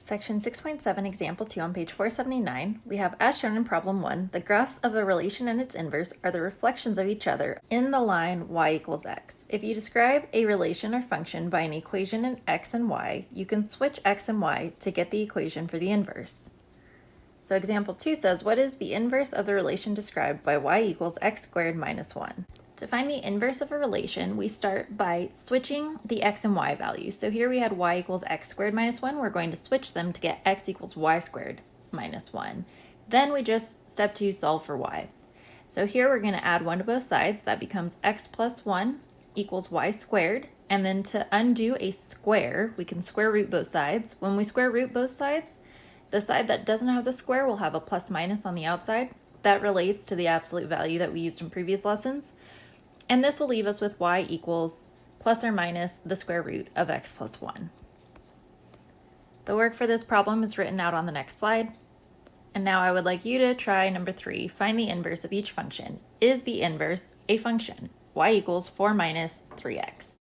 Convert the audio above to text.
Section 6.7, Example 2 on page 479, we have, as shown in problem 1, the graphs of a relation and its inverse are the reflections of each other in the line y equals x. If you describe a relation or function by an equation in x and y, you can switch x and y to get the equation for the inverse. So example 2 says, what is the inverse of the relation described by y equals x squared minus 1? To find the inverse of a relation, we start by switching the x and y values. So here we had y equals x squared minus 1. We're going to switch them to get x equals y squared minus 1. Then we just, step 2, solve for y. So here we're going to add 1 to both sides. That becomes x plus 1 equals y squared. And then to undo a square, we can square root both sides. When we square root both sides, the side that doesn't have the square will have a plus minus on the outside. That relates to the absolute value that we used in previous lessons. And this will leave us with y equals plus or minus the square root of x plus 1. The work for this problem is written out on the next slide. And now I would like you to try number 3, find the inverse of each function. Is the inverse a function? Y equals 4 minus 3x.